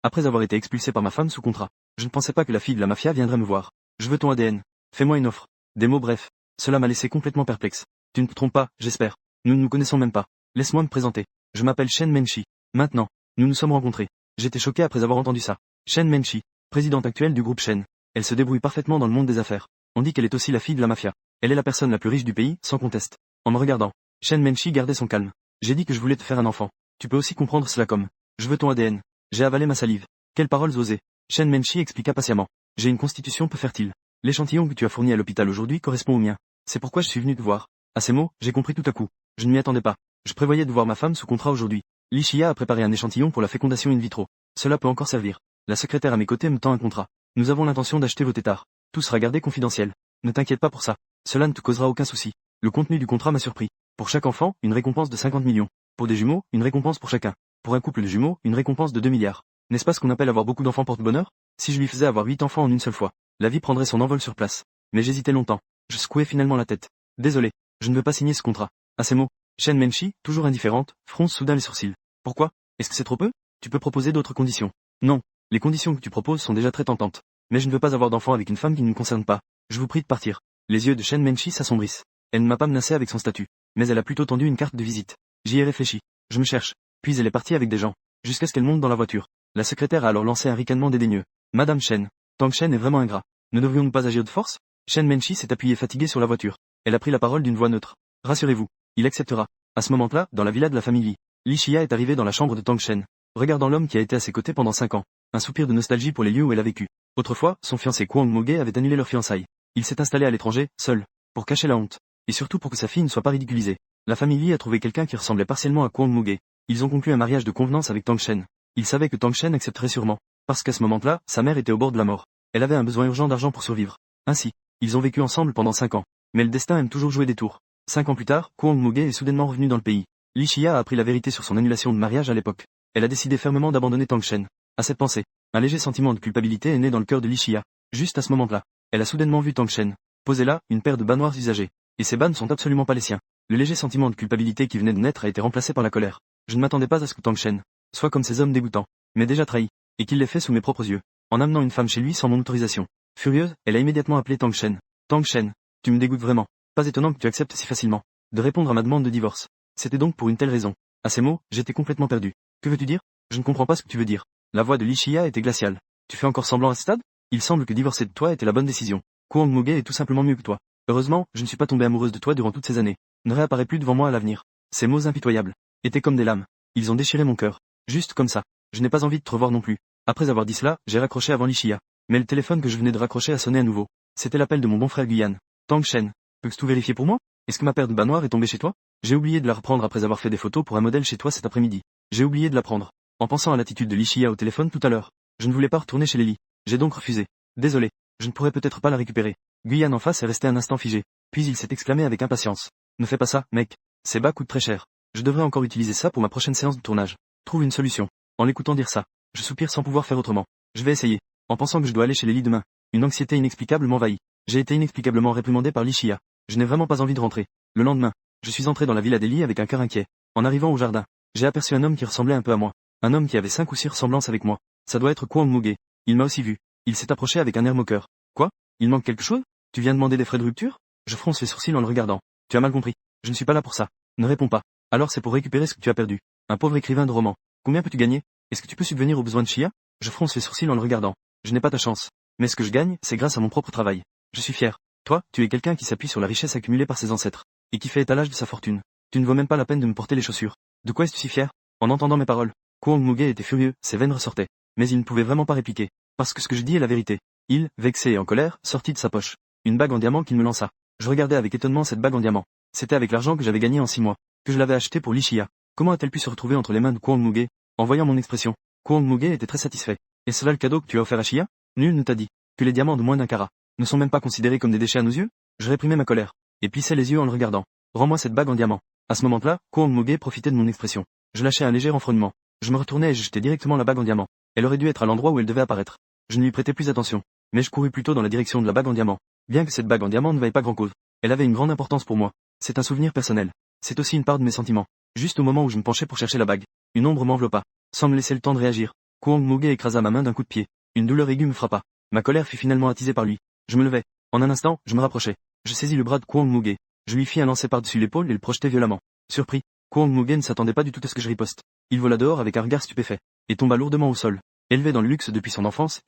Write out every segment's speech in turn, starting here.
après avoir été expulsé par ma femme sous contrat. Je ne pensais pas que la fille de la mafia viendrait me voir. Je veux ton ADN. Fais-moi une offre. Des mots brefs. Cela m'a laissé complètement perplexe. Tu ne te trompes pas, j'espère. Nous ne nous connaissons même pas. Laisse-moi me présenter. Je m'appelle Shen Menchi. Maintenant, nous nous sommes rencontrés. J'étais choqué après avoir entendu ça. Shen Menchi, présidente actuelle du groupe Shen. Elle se débrouille parfaitement dans le monde des affaires. On dit qu'elle est aussi la fille de la mafia. Elle est la personne la plus riche du pays, sans conteste. En me regardant, Shen Menchi gardait son calme. J'ai dit que je voulais te faire un enfant. Tu peux aussi comprendre cela comme je veux ton ADN. J'ai avalé ma salive. Quelles paroles osées. Shen Menchi expliqua patiemment. J'ai une constitution peu fertile. L'échantillon que tu as fourni à l'hôpital aujourd'hui correspond au mien. C'est pourquoi je suis venu te voir. À ces mots, j'ai compris tout à coup. Je ne m'y attendais pas. Je prévoyais de voir ma femme sous contrat aujourd'hui. Li Shia a préparé un échantillon pour la fécondation in vitro. Cela peut encore servir. La secrétaire à mes côtés me tend un contrat. Nous avons l'intention d'acheter vos têtards. Tout sera gardé confidentiel. Ne t'inquiète pas pour ça. Cela ne te causera aucun souci. Le contenu du contrat m'a surpris. Pour chaque enfant, une récompense de 50 millions. Pour des jumeaux, une récompense pour chacun. Pour un couple de jumeaux, une récompense de 2 milliards. N'est-ce pas ce qu'on appelle avoir beaucoup d'enfants porte-bonheur? Si je lui faisais avoir 8 enfants en une seule fois, la vie prendrait son envol sur place. Mais j'hésitais longtemps. Je secouais finalement la tête. Désolé, je ne veux pas signer ce contrat. À ces mots, Shen Menchi, toujours indifférente, fronce soudain les sourcils. Pourquoi? Est-ce que c'est trop peu? Tu peux proposer d'autres conditions. Non, les conditions que tu proposes sont déjà très tentantes. Mais je ne veux pas avoir d'enfant avec une femme qui ne me concerne pas. Je vous prie de partir. Les yeux de Shen Menchi s'assombrissent. Elle ne m'a pas menacé avec son statut, mais elle a plutôt tendu une carte de visite. J'y ai réfléchi. Je me cherche. Puis elle est partie avec des gens, jusqu'à ce qu'elle monte dans la voiture. La secrétaire a alors lancé un ricanement dédaigneux. Madame Shen, Tang Shen est vraiment ingrat. Ne devrions-nous pas agir de force? Shen Menchi s'est appuyée fatiguée sur la voiture. Elle a pris la parole d'une voix neutre. Rassurez-vous, il acceptera. À ce moment-là, dans la villa de la famille Li Shia est arrivée dans la chambre de Tang Shen, regardant l'homme qui a été à ses côtés pendant 5 ans. Un soupir de nostalgie pour les lieux où elle a vécu. Autrefois, son fiancé Kwang Moge avait annulé leur fiançailles. Il s'est installé à l'étranger, seul, pour cacher la honte. Et surtout pour que sa fille ne soit pas ridiculisée. La famille Li a trouvé quelqu'un qui ressemblait partiellement à Kwang Moge. Ils ont conclu un mariage de convenance avec Tang Shen. Ils savaient que Tang Shen accepterait sûrement. Parce qu'à ce moment-là, sa mère était au bord de la mort. Elle avait un besoin urgent d'argent pour survivre. Ainsi, ils ont vécu ensemble pendant 5 ans. Mais le destin aime toujours jouer des tours. 5 ans plus tard, Kwang Moge est soudainement revenu dans le pays. Li Shia a appris la vérité sur son annulation de mariage à l'époque. Elle a décidé fermement d'abandonner Tang Shen. À cette pensée, un léger sentiment de culpabilité est né dans le cœur de Li Shia. Juste à ce moment-là, elle a soudainement vu Tang Shen poser là une paire de bas noirs usagés. Et ces bas ne sont absolument pas les siens. Le léger sentiment de culpabilité qui venait de naître a été remplacé par la colère. Je ne m'attendais pas à ce que Tang Shen soit comme ces hommes dégoûtants, mais déjà trahis, et qu'il l'ait fait sous mes propres yeux, en amenant une femme chez lui sans mon autorisation. Furieuse, elle a immédiatement appelé Tang Shen. Tang Shen, tu me dégoûtes vraiment. Pas étonnant que tu acceptes si facilement de répondre à ma demande de divorce. C'était donc pour une telle raison. À ces mots, j'étais complètement perdu. Que veux-tu dire? Je ne comprends pas ce que tu veux dire. La voix de Li Shia était glaciale. Tu fais encore semblant à ce stade? Il semble que divorcer de toi était la bonne décision. Kwang Moge est tout simplement mieux que toi. Heureusement, je ne suis pas tombée amoureuse de toi durant toutes ces années. Ne réapparais plus devant moi à l'avenir. Ces mots impitoyables étaient comme des lames. Ils ont déchiré mon cœur. Juste comme ça. Je n'ai pas envie de te revoir non plus. Après avoir dit cela, j'ai raccroché avant Li Shia. Mais le téléphone que je venais de raccrocher a sonné à nouveau. C'était l'appel de mon bon frère Guyane. Tang Shen, peux-tu tout vérifier pour moi? Est-ce que ma paire de bas noirs est tombée chez toi? J'ai oublié de la reprendre après avoir fait des photos pour un modèle chez toi cet après-midi. J'ai oublié de la prendre. En pensant à l'attitude de Li Shia au téléphone tout à l'heure. Je ne voulais pas retourner chez Lily. J'ai donc refusé. Désolé. Je ne pourrais peut-être pas la récupérer. Guyane en face est resté un instant figé. Puis il s'est exclamé avec impatience. Ne fais pas ça, mec. Ces bas coûtent très cher. Je devrais encore utiliser ça pour ma prochaine séance de tournage. Trouve une solution. En l'écoutant dire ça, je soupire sans pouvoir faire autrement. Je vais essayer. En pensant que je dois aller chez Lily demain. Une anxiété inexplicable m'envahit. J'ai été inexplicablement réprimandé par Li Shia. Je n'ai vraiment pas envie de rentrer. Le lendemain, je suis entré dans la villa d'Eli avec un cœur inquiet. En arrivant au jardin, j'ai aperçu un homme qui ressemblait un peu à moi. Un homme qui avait 5 ou 6 ressemblances avec moi. Ça doit être Kwang Moge. Il m'a aussi vu. Il s'est approché avec un air moqueur. Quoi? Il manque quelque chose? Tu viens demander des frais de rupture? Je fronce les sourcils en le regardant. Tu as mal compris. Je ne suis pas là pour ça. Ne réponds pas. Alors c'est pour récupérer ce que tu as perdu. Un pauvre écrivain de roman. Combien peux-tu gagner? Est-ce que tu peux subvenir aux besoins de Shia? Je fronce les sourcils en le regardant. Je n'ai pas ta chance. Mais ce que je gagne, c'est grâce à mon propre travail. Je suis fier. Toi, tu es quelqu'un qui s'appuie sur la richesse accumulée par ses ancêtres. Et qui fait étalage de sa fortune. Tu ne vaux même pas la peine de me porter les chaussures. De quoi es-tu si fier? En entendant mes paroles, Kwang Moge était furieux, ses veines ressortaient. Mais il ne pouvait vraiment pas répliquer. Parce que ce que je dis est la vérité. Il, vexé et en colère, sortit de sa poche une bague en diamant qu'il me lança. Je regardais avec étonnement cette bague en diamant. C'était avec l'argent que j'avais gagné en 6 mois, que je l'avais acheté pour Li Shia. Comment a-t-elle pu se retrouver entre les mains de Kwang Moge? En voyant mon expression, Kwang Moge était très satisfait. Et cela le cadeau que tu as offert à Shia? Nul ne t'a dit que les diamants de moins d'1 carat ne sont même pas considérés comme des déchets à nos yeux? Je réprimais ma colère, et plissais les yeux en le regardant. Rends-moi cette bague en diamant. À ce moment-là, Kwang Moge profitait de mon expression. Je lâchai un léger renfrognement. Je me retournai et je jetai directement la bague en diamant. Elle aurait dû être à l'endroit où elle devait apparaître. Je ne lui prêtais plus attention, mais je courus plutôt dans la direction de la bague en diamant. Bien que cette bague en diamant ne vaille pas grand-chose, elle avait une grande importance pour moi. C'est un souvenir personnel. C'est aussi une part de mes sentiments. Juste au moment où je me penchais pour chercher la bague, une ombre m'enveloppa, sans me laisser le temps de réagir. Kwang Muge écrasa ma main d'un coup de pied. Une douleur aiguë me frappa. Ma colère fut finalement attisée par lui. Je me levai. En un instant, je me rapprochai. Je saisis le bras de Kwang Muge. Je lui fis un lancer par-dessus l'épaule et le projetai violemment. Surpris, Kwang Muge ne s'attendait pas du tout à ce que je riposte. Il vola dehors avec un regard stupéfait, et tomba lourdement au sol. Élevé dans le luxe depuis son enfance,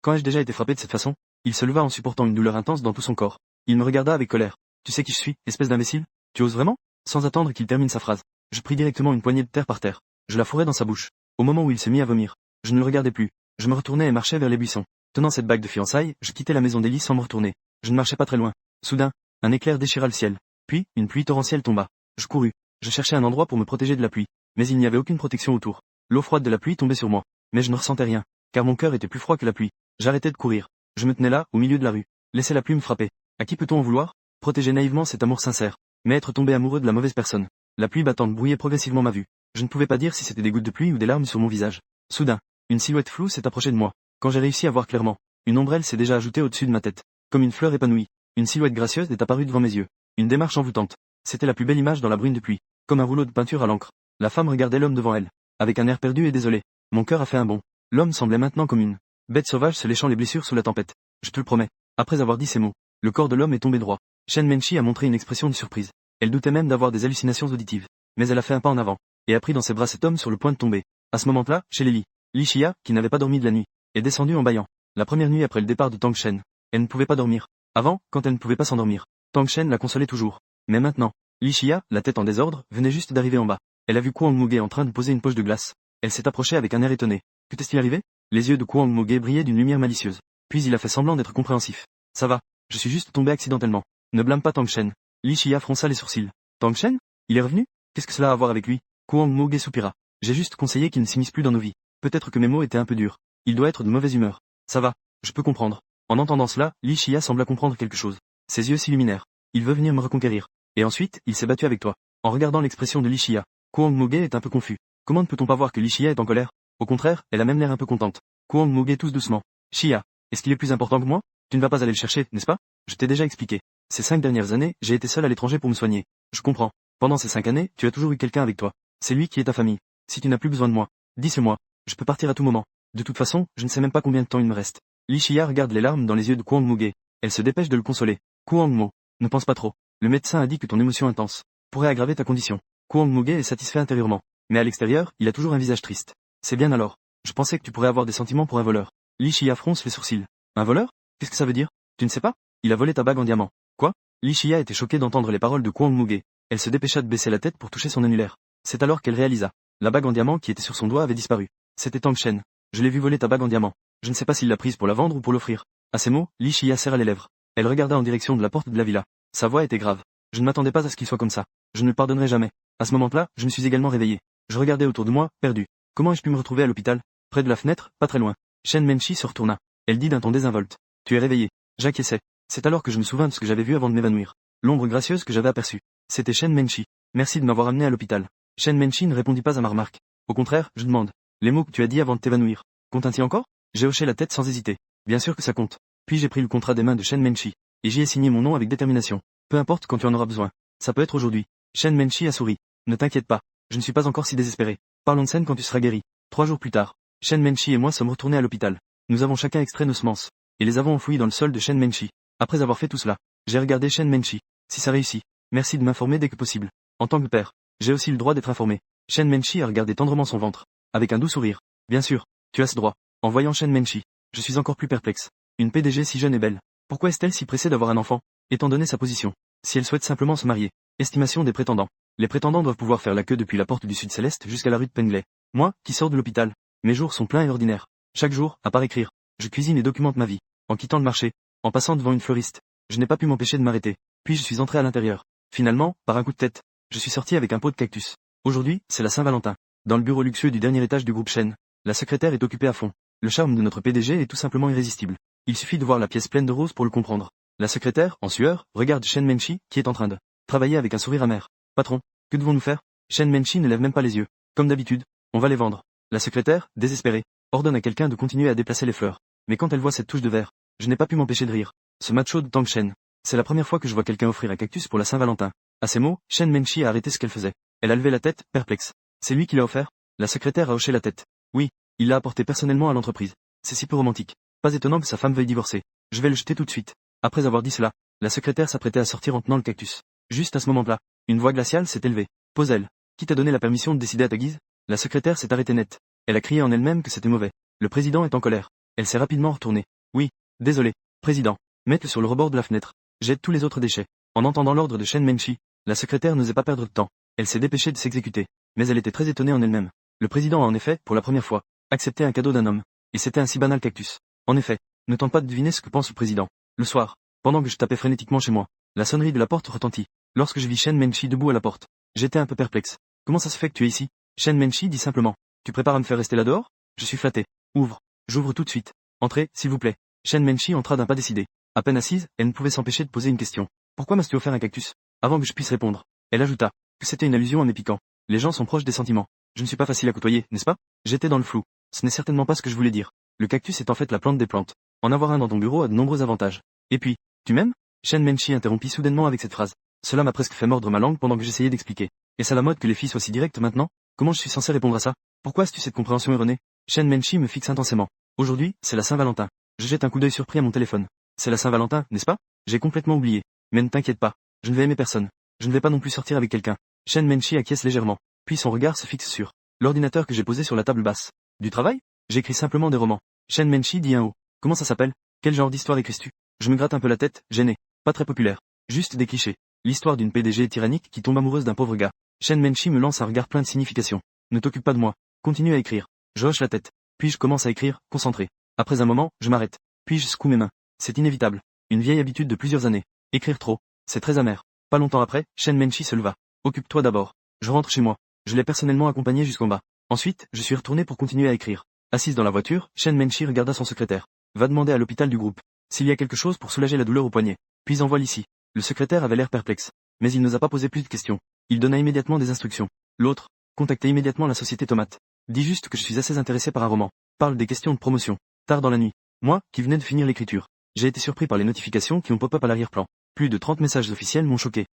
quand ai-je déjà été frappé de cette façon? Il se leva en supportant une douleur intense dans tout son corps. Il me regarda avec colère. Tu sais qui je suis, espèce d'imbécile? Tu oses vraiment? Sans attendre qu'il termine sa phrase, je pris directement une poignée de terre par terre. Je la fourrai dans sa bouche. Au moment où il se mit à vomir, je ne le regardais plus. Je me retournai et marchai vers les buissons. Tenant cette bague de fiançailles, je quittai la maison d'Ellie sans me retourner. Je ne marchais pas très loin. Soudain, un éclair déchira le ciel. Puis, une pluie torrentielle tomba. Je courus. Je cherchais un endroit pour me protéger de la pluie. Mais il n'y avait aucune protection autour. L'eau froide de la pluie tombait sur moi. Mais je ne ressentais rien, car mon cœur était plus froid que la pluie. J'arrêtai de courir. Je me tenais là, au milieu de la rue. Laisser la pluie me frapper. À qui peut-on en vouloir? Protéger naïvement cet amour sincère. Mais être tombé amoureux de la mauvaise personne. La pluie battante brouillait progressivement ma vue. Je ne pouvais pas dire si c'était des gouttes de pluie ou des larmes sur mon visage. Soudain, une silhouette floue s'est approchée de moi. Quand j'ai réussi à voir clairement, une ombrelle s'est déjà ajoutée au-dessus de ma tête. Comme une fleur épanouie, une silhouette gracieuse est apparue devant mes yeux. Une démarche envoûtante. C'était la plus belle image dans la bruine de pluie. Comme un rouleau de peinture à l'encre. La femme regardait l'homme devant elle. Avec un air perdu et désolé. Mon cœur a fait un bond. L'homme semblait maintenant comme une bête sauvage se léchant les blessures sous la tempête. Je te le promets. Après avoir dit ces mots, le corps de l'homme est tombé droit. Shen Menchi a montré une expression de surprise. Elle doutait même d'avoir des hallucinations auditives. Mais elle a fait un pas en avant, et a pris dans ses bras cet homme sur le point de tomber. À ce moment-là, chez Lily, Li Shia, qui n'avait pas dormi de la nuit, est descendue en bâillant. La première nuit après le départ de Tang Shen, elle ne pouvait pas dormir. Avant, quand elle ne pouvait pas s'endormir, Tang Shen la consolait toujours. Mais maintenant, Li Shia, la tête en désordre, venait juste d'arriver en bas. Elle a vu Kwang Muge en train de poser une poche de glace. Elle s'est approchée avec un air étonné. Que t'est-il arrivé? Les yeux de Kwang Muge brillaient d'une lumière malicieuse. Puis il a fait semblant d'être compréhensif. Ça va, je suis juste tombé accidentellement. Ne blâme pas Tang Shen. Li Shia fronça les sourcils. Tang Shen? Il est revenu? Qu'est-ce que cela a à voir avec lui? Kwang Muge soupira. J'ai juste conseillé qu'il ne s'immisce plus dans nos vies. Peut-être que mes mots étaient un peu durs. Il doit être de mauvaise humeur. Ça va, je peux comprendre. En entendant cela, Li Shia sembla comprendre quelque chose. Ses yeux s'illuminèrent. Il veut venir me reconquérir. Et ensuite, il s'est battu avec toi. En regardant l'expression de Li Shia, Kwang Muge est un peu confus. Comment ne peut-on pas voir que Li Shia est en colère? Au contraire, elle a même l'air un peu contente. Kwang Muge tousse doucement. Shia, est-ce qu'il est plus important que moi? Tu ne vas pas aller le chercher, n'est-ce pas? Je t'ai déjà expliqué. Ces 5 dernières années, j'ai été seul à l'étranger pour me soigner. Je comprends. Pendant ces 5 années, tu as toujours eu quelqu'un avec toi. C'est lui qui est ta famille. Si tu n'as plus besoin de moi, dis-le-moi. Je peux partir à tout moment. De toute façon, je ne sais même pas combien de temps il me reste. Li Shia regarde les larmes dans les yeux de Kwang Muge. Elle se dépêche de le consoler. Kwang Mo, ne pense pas trop. Le médecin a dit que ton émotion intense pourrait aggraver ta condition. Kwang Muge est satisfait intérieurement. Mais à l'extérieur, il a toujours un visage triste. C'est bien alors. Je pensais que tu pourrais avoir des sentiments pour un voleur. Li Shia fronce les sourcils. Un voleur? Qu'est-ce que ça veut dire? Tu ne sais pas? Il a volé ta bague en diamant. Quoi? Li Shia était choquée d'entendre les paroles de Kwang Muge. Elle se dépêcha de baisser la tête pour toucher son annulaire. C'est alors qu'elle réalisa. La bague en diamant qui était sur son doigt avait disparu. C'était Tang Shen. Je l'ai vu voler ta bague en diamant. Je ne sais pas s'il l'a prise pour la vendre ou pour l'offrir. À ces mots, Li Shia serra les lèvres. Elle regarda en direction de la porte de la villa. Sa voix était grave. Je ne m'attendais pas à ce qu'il soit comme ça. Je ne le pardonnerai jamais. À ce moment-là, je me suis également réveillé. Je regardais autour de moi, perdu. Comment ai-je pu me retrouver à l'hôpital? Près de la fenêtre, pas très loin. Shen Menchi se retourna. Elle dit d'un ton désinvolte. Tu es réveillé. J'acquiesçais. C'est alors que je me souvins de ce que j'avais vu avant de m'évanouir. L'ombre gracieuse que j'avais aperçue. C'était Shen Menchi. Merci de m'avoir amené à l'hôpital. Shen Menchi ne répondit pas à ma remarque. Au contraire, je demande. Les mots que tu as dit avant de t'évanouir. Comptent-ils encore? J'ai hoché la tête sans hésiter. Bien sûr que ça compte. Puis j'ai pris le contrat des mains de Shen Menchi. Et j'y ai signé mon nom avec détermination. Peu importe quand tu en auras besoin. Ça peut être aujourd'hui. Shen Menchi a souri. Ne t'inquiète pas. Je ne suis pas encore si désespéré. Parlons de scène quand tu seras guéri. 3 jours plus tard, Shen Menchi et moi sommes retournés à l'hôpital. Nous avons chacun extrait nos semences. Et les avons enfouies dans le sol de Shen Menchi. Après avoir fait tout cela, j'ai regardé Shen Menchi. Si ça réussit, merci de m'informer dès que possible. En tant que père, j'ai aussi le droit d'être informé. Shen Menchi a regardé tendrement son ventre. Avec un doux sourire. Bien sûr, tu as ce droit. En voyant Shen Menchi, je suis encore plus perplexe. Une PDG si jeune et belle. Pourquoi est-elle si pressée d'avoir un enfant? Étant donné sa position. Si elle souhaite simplement se marier. Estimation des prétendants. Les prétendants doivent pouvoir faire la queue depuis la porte du Sud Céleste jusqu'à la rue de Pengley. Moi, qui sors de l'hôpital, mes jours sont pleins et ordinaires. Chaque jour, à part écrire, je cuisine et documente ma vie. En quittant le marché, en passant devant une fleuriste, je n'ai pas pu m'empêcher de m'arrêter. Puis je suis entré à l'intérieur. Finalement, par un coup de tête, je suis sorti avec un pot de cactus. Aujourd'hui, c'est la Saint-Valentin. Dans le bureau luxueux du dernier étage du groupe Shen, la secrétaire est occupée à fond. Le charme de notre PDG est tout simplement irrésistible. Il suffit de voir la pièce pleine de roses pour le comprendre. La secrétaire, en sueur, regarde Shen Menchi, qui est en train de travailler avec un sourire amer. Patron, que devons-nous faire? Shen Menchi ne lève même pas les yeux. Comme d'habitude, on va les vendre. La secrétaire, désespérée, ordonne à quelqu'un de continuer à déplacer les fleurs. Mais quand elle voit cette touche de verre, je n'ai pas pu m'empêcher de rire. Ce macho de Tang Shen. C'est la première fois que je vois quelqu'un offrir un cactus pour la Saint-Valentin. À ces mots, Shen Menchi a arrêté ce qu'elle faisait. Elle a levé la tête, perplexe. C'est lui qui l'a offert? La secrétaire a hoché la tête. Oui, Il l'a apporté personnellement à l'entreprise. C'est si peu romantique. Pas étonnant que sa femme veuille divorcer. Je vais le jeter tout de suite. Après avoir dit cela, la secrétaire s'apprêtait à sortir en tenant le cactus. Juste à ce moment-là, une voix glaciale s'est élevée. Pose elle. Qui t'a donné la permission de décider à ta guise? La secrétaire s'est arrêtée net. Elle a crié en elle-même que c'était mauvais. Le président est en colère. Elle s'est rapidement retournée. Oui, désolé, président. Mette-le sur le rebord de la fenêtre. Jette tous les autres déchets. En entendant l'ordre de Shen Menchi, la secrétaire n'osait pas perdre de temps. Elle s'est dépêchée de s'exécuter. Mais elle était très étonnée en elle-même. Le président a en effet, pour la première fois, accepté un cadeau d'un homme. Et c'était un si banal cactus. En effet, ne tente pas de deviner ce que pense le président. Le soir, pendant que je tapais frénétiquement chez moi, la sonnerie de la porte retentit. Lorsque je vis Shen Menchi debout à la porte, j'étais un peu perplexe. Comment ça se fait que tu es ici? Shen Menchi dit simplement. Tu prépares à me faire rester là dehors? Je suis flatté. Ouvre. J'ouvre tout de suite. Entrez, s'il vous plaît. Shen Menchi entra d'un pas décidé. À peine assise, elle ne pouvait s'empêcher de poser une question. Pourquoi m'as-tu offert un cactus? Avant que je puisse répondre, elle ajouta que c'était une allusion à mes piquants. Les gens sont proches des sentiments. Je ne suis pas facile à côtoyer, n'est-ce pas? J'étais dans le flou. Ce n'est certainement pas ce que je voulais dire. Le cactus est en fait la plante des plantes. En avoir un dans ton bureau a de nombreux avantages. Et puis, tu m'aimes? Shen Menchi interrompit soudainement avec cette phrase. Cela m'a presque fait mordre ma langue pendant que j'essayais d'expliquer. Est-ce à la mode que les filles soient si directes maintenant? Comment je suis censé répondre à ça? Pourquoi as-tu cette compréhension erronée? Shen Menchi me fixe intensément. Aujourd'hui, c'est la Saint-Valentin. Je jette un coup d'œil surpris à mon téléphone. C'est la Saint-Valentin, n'est-ce pas? J'ai complètement oublié. Mais ne t'inquiète pas. Je ne vais aimer personne. Je ne vais pas non plus sortir avec quelqu'un. Shen Menchi acquiesce légèrement. Puis son regard se fixe sur l'ordinateur que j'ai posé sur la table basse. Du travail? J'écris simplement des romans. Shen Menchi dit un haut. Comment ça s'appelle? Quel genre d'histoire écris-tu? Je me gratte un peu la tête, gêné. Pas très populaire. Juste des clichés. L'histoire d'une PDG tyrannique qui tombe amoureuse d'un pauvre gars. Shen Menchi me lance un regard plein de signification. Ne t'occupe pas de moi. Continue à écrire. Je hoche la tête. Puis je commence à écrire, concentré. Après un moment, je m'arrête. Puis je secoue mes mains. C'est inévitable. Une vieille habitude de plusieurs années. Écrire trop. C'est très amer. Pas longtemps après, Shen Menchi se leva. Occupe-toi d'abord. Je rentre chez moi. Je l'ai personnellement accompagné jusqu'en bas. Ensuite, je suis retourné pour continuer à écrire. Assise dans la voiture, Shen Menchi regarda son secrétaire. Va demander à l'hôpital du groupe s'il y a quelque chose pour soulager la douleur au poignet. Puis envoie l'ici. Le secrétaire avait l'air perplexe. Mais il n'osa pas poser plus de questions. Il donna immédiatement des instructions. L'autre, contactez immédiatement la société Tomate. Dis juste que je suis assez intéressé par un roman. Parle des questions de promotion. Tard dans la nuit. Moi, qui venais de finir l'écriture. J'ai été surpris par les notifications qui ont pop-up à l'arrière-plan. Plus de 30 messages officiels m'ont choqué.